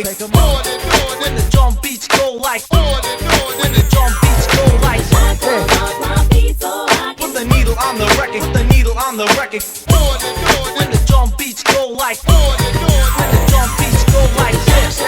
record. When the drum beats go like, when the drum beats go like, put the needle on the record, put the needle on the record. When the drum beats go like, when the drum beats go like this.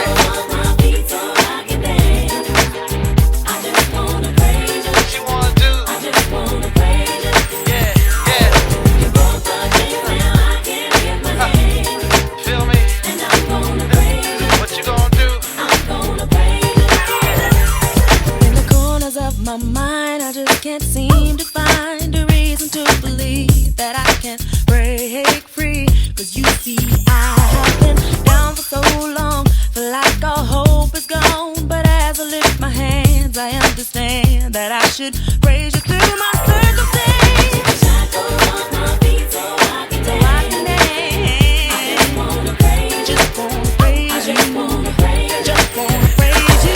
My mind, I just can't seem to find a reason to believe that I can break free. Cause you see, I have been down for so long, feel like all hope is gone. But as I lift my hands, I understand that I should praise you through my circumstance. Shackles off my feet so I can dance. I just wanna praise you. Just wanna praise you. Just wanna praise you. Just wanna praise you.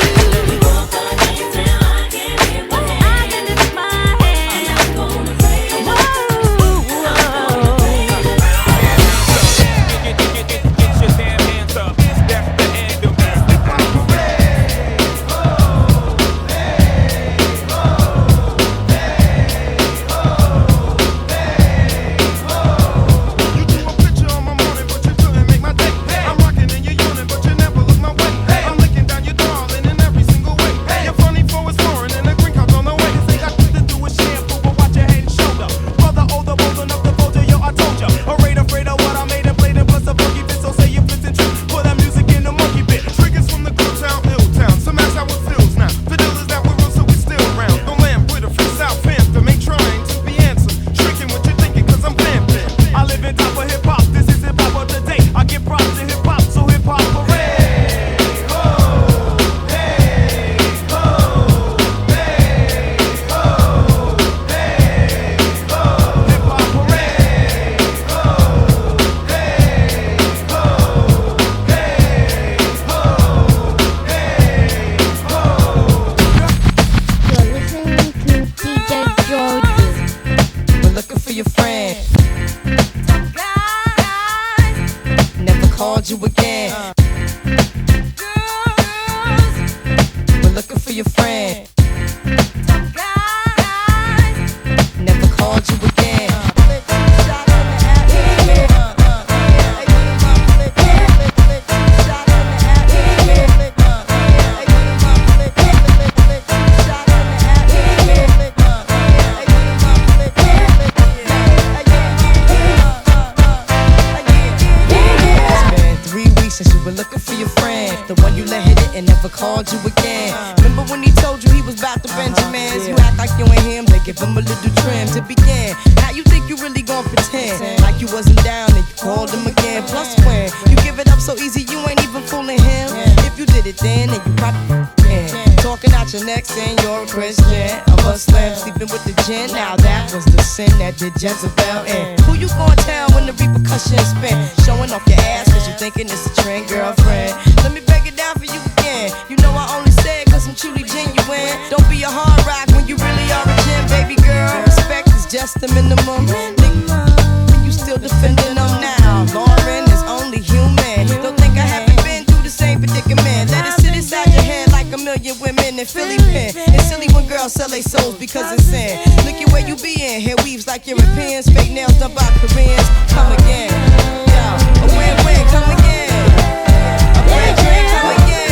You again. We're looking for your friend. Never called you again. We're looking for your friend, the one you let hit it and never called you again. Remember when he told you he was about to Benjamins? You act like you ain't him, they give him a little trim to begin. Now you think you really gon' pretend like you wasn't down and you called him again. Plus when you give it up so easy, you ain't even fooling him. If you did it then you probably talking out your neck saying you're a Christian, a Muslim, sleeping with the gin. Now that was the sin that did Jezebel in. Who you gonna tell when the repercussions spin? Showing off your ass cause you thinking it's a trend, girlfriend. Let me break it down for you again. You know I only say it cause I'm truly genuine. Don't be a hard rock when you really are a gem, baby girl. Respect is just the minimum. When you still defending them now. Lauren is only human. Don't think I haven't been through the same predicament. Let it sit inside your head like a million women in Philly pen. It's silly when girls sell their souls because it's sin. Look at where you be in. Hair weaves like Europeans. Fake nails done by Koreans. Come again. Yo, a win-win. Come again. A win-win. Come again.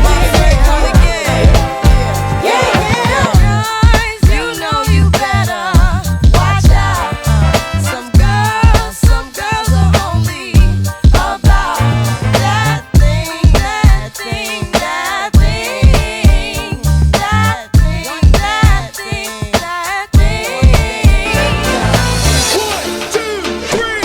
My friend, come again. Yeah, guys, you know you better watch out. Some girls are only about that thing, that thing, that thing, that thing, that thing, that thing. 1, 2, 3.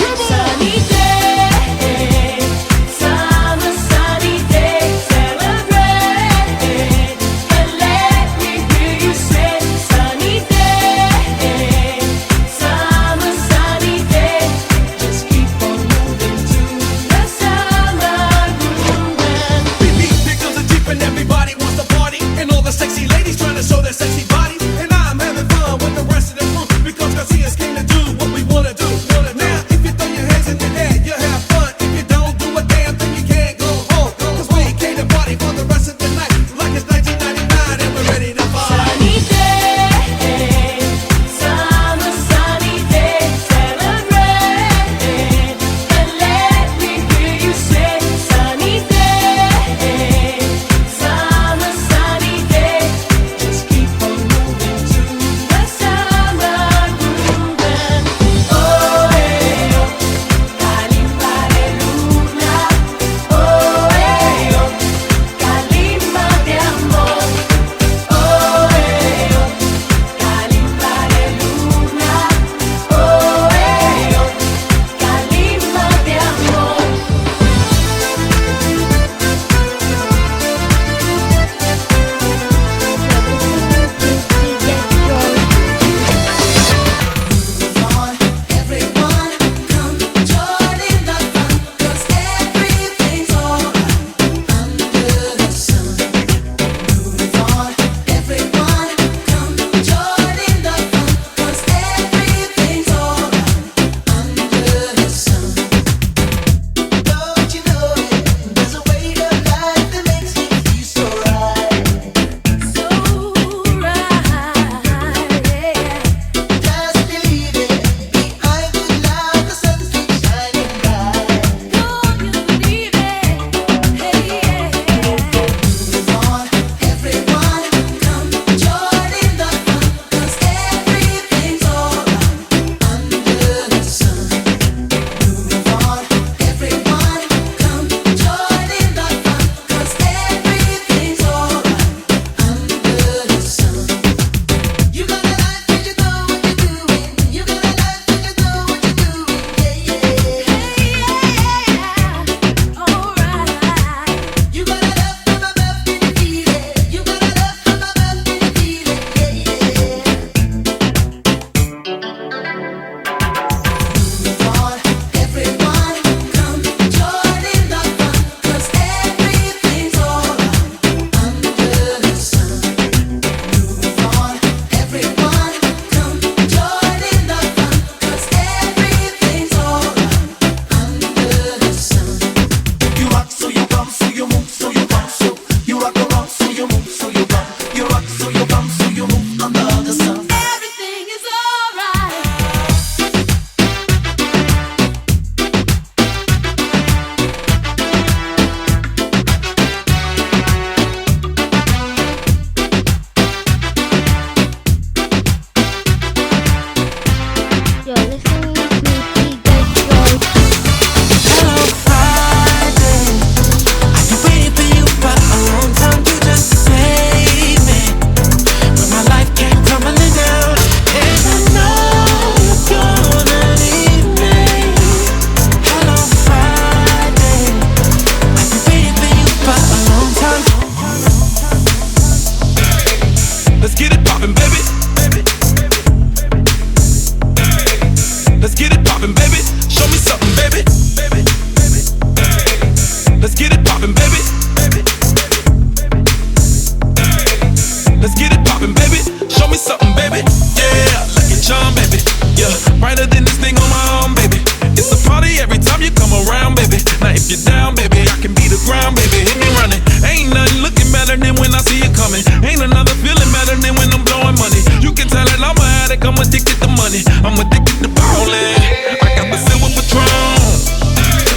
like I'm addicted to money. I'm addicted to ballin'. I got the silver Patron.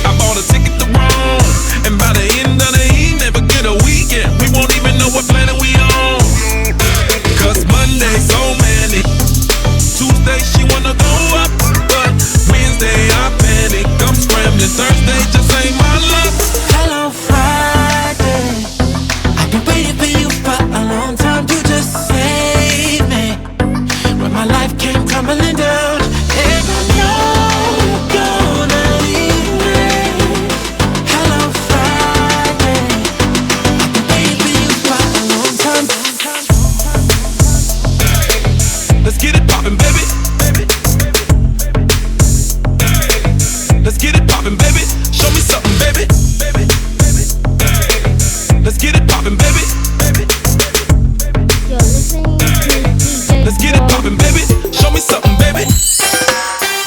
I bought a ticket to Rome. And by the end of the evening, never get a weekend. We won't even know what planet we on. Cause Monday so manic. Tuesday she wanna go up. But Wednesday I panic. I'm scrambling. Thursday just ain't my luck. Hello Friday, I've been waiting for you for a long time. You just saved me when my life came crumbling down. And I know you're gonna leave me. Hello Friday, I've been waiting for you for a long time. Let's get it poppin', baby. Let's get it poppin', baby. Show me something, baby. Let's get it poppin', baby. You're listening to DJ Let's get it poppin', baby. Show me something, baby.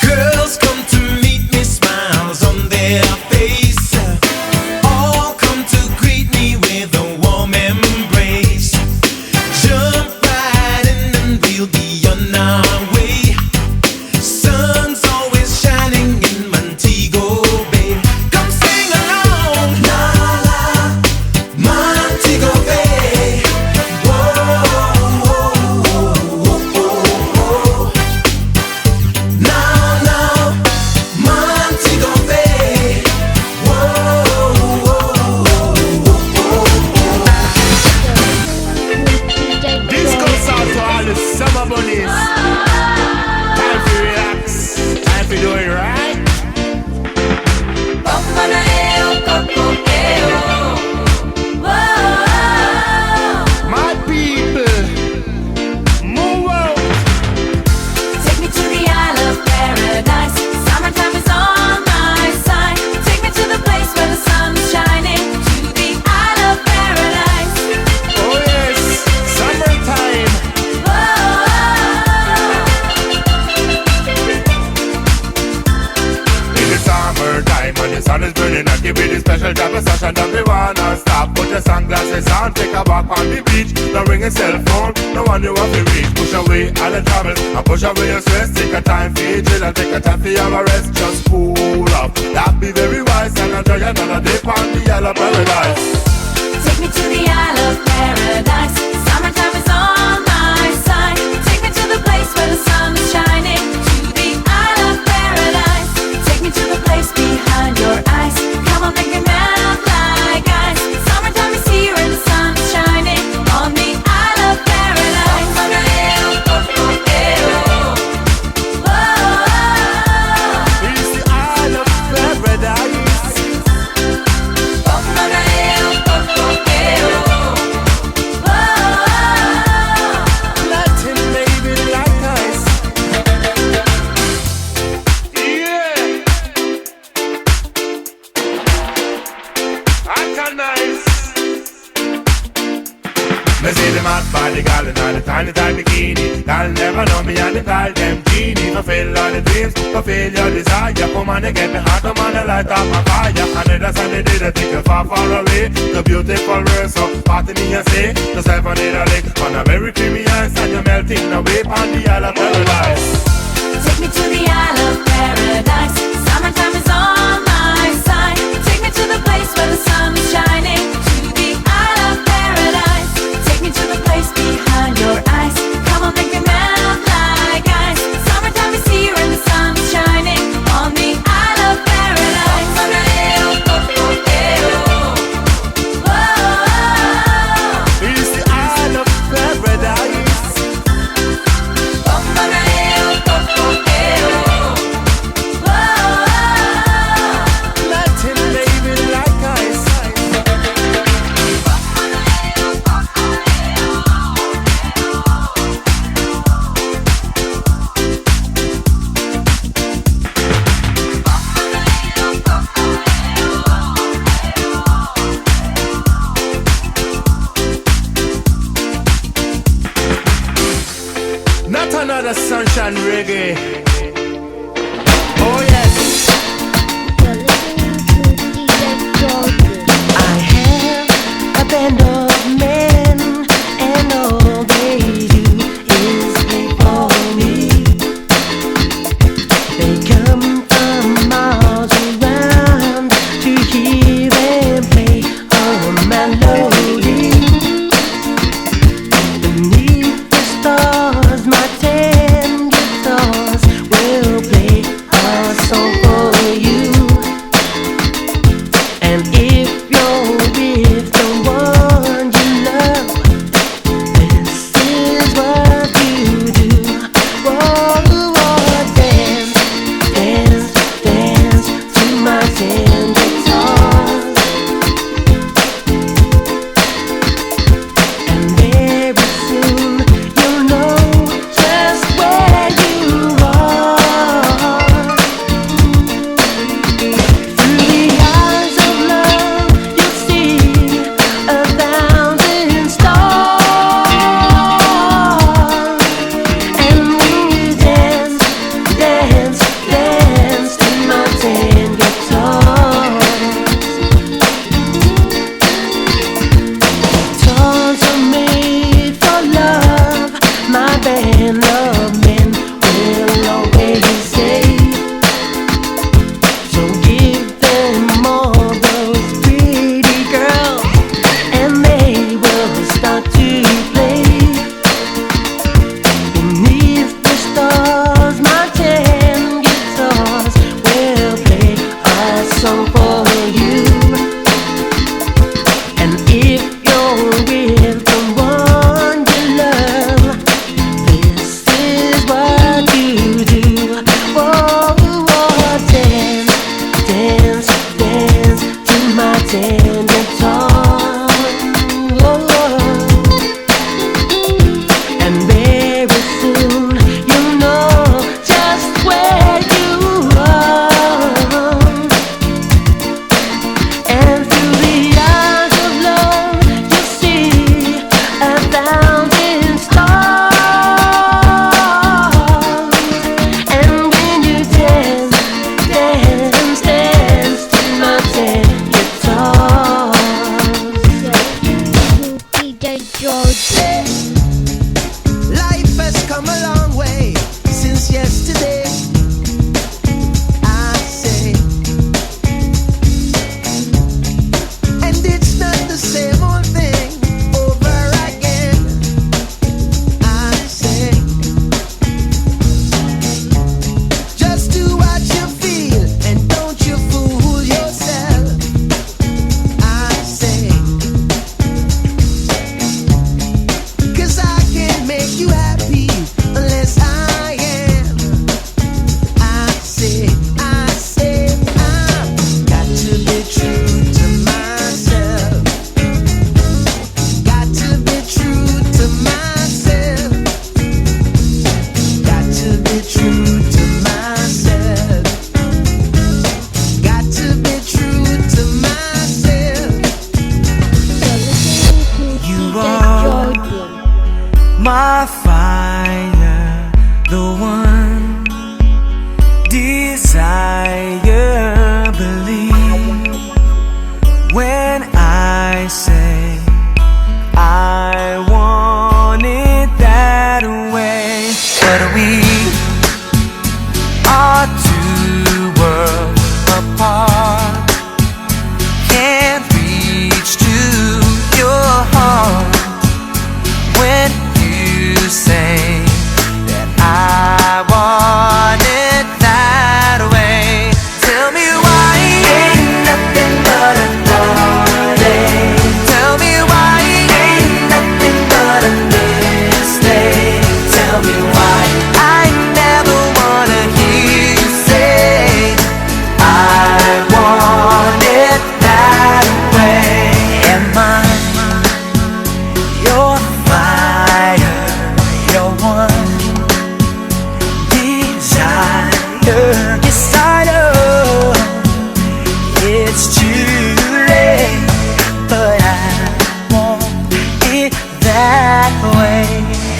Girls come to meet me, smiles on their face. All come to greet me with a warm embrace. Jump right in and we'll be on our way. Sun's always shining in Montego Bay. Come sing along, la la, Montego Bay. Whoa, whoa, whoa, whoa. Now, now, Montego Bay. Whoa, whoa, This goes out to all the summer bunnies. Time to relax. Time to do it right. My people, move out. Take me to the Isle of Paradise. Summertime is on my side. Take me to the place where the sun is shining. To the Isle of Paradise. Oh yes, summertime. In the summertime and the sun is burning and give me the special type of session that we wanna stop. Put your sunglasses on, take a walk on the beach. Don't ring a cell phone, no one you want to reach. Push away all the troubles and push away your stress. Take a time for your chill and take a time for your rest. Just cool up, that be very wise and enjoy another day on the Isle of Paradise. Take me to the Isle of Paradise. Summertime is on my side. Take me to the place where the sun is shining. To the Isle of Paradise. Take me to the place behind your eyes. Come on, make me melt like ice. Summertime is here and the sun is shining on the Isle of Paradise. It's the Isle of Paradise. Latin baby like ice. Yeah. Nice. Me see the mad body gal in the tiny bikini. Gal never know me and the call them genie. Fulfill all the dreams, fulfill your desire. Come on and get me hot, come on and light up my fire. And that's how they did it, take you far, far away. The beautiful world, so party me and say, just have a little lick on a very creamy ice. And you're melting away on the Isle of Paradise. Take me to the Isle of Paradise. Summertime is on my side. Take me to the place where the sun is shining. To the Isle of Paradise. Take me to the place behind your eyes. Come on, make me melt like ice. Summertime is here and the sun is shining on the Isle of Paradise. It's the Isle of Paradise. Latin baby like ice. Not another sunshine reggae. Oh yes. You're listening to DJ Jodan. I have a band of men, and all they do is play for me. Yes, I know it's too late, but I want it that way.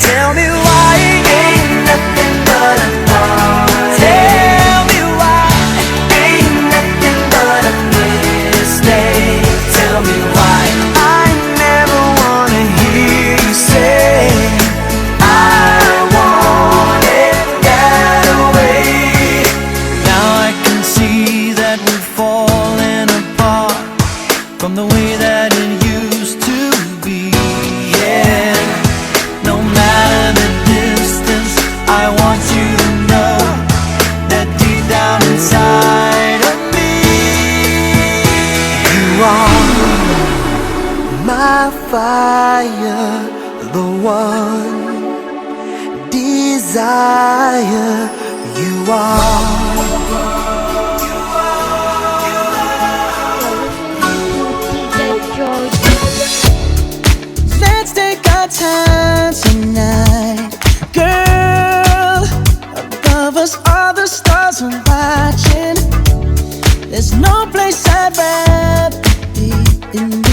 Tell me why ain't nothing but a thought. Tell me why ain't nothing but a mistake. Tell me why I never wanna hear you say I want it that way. Now I can see that we're falling apart from the way that it used to be. Yeah, no matter the distance, I want you to know that deep down inside of me, you are my fire, the one desire. You are. DJ Jodan. Let's take our time tonight, girl. Above us, all the stars are watching. There's no place I'd rather be in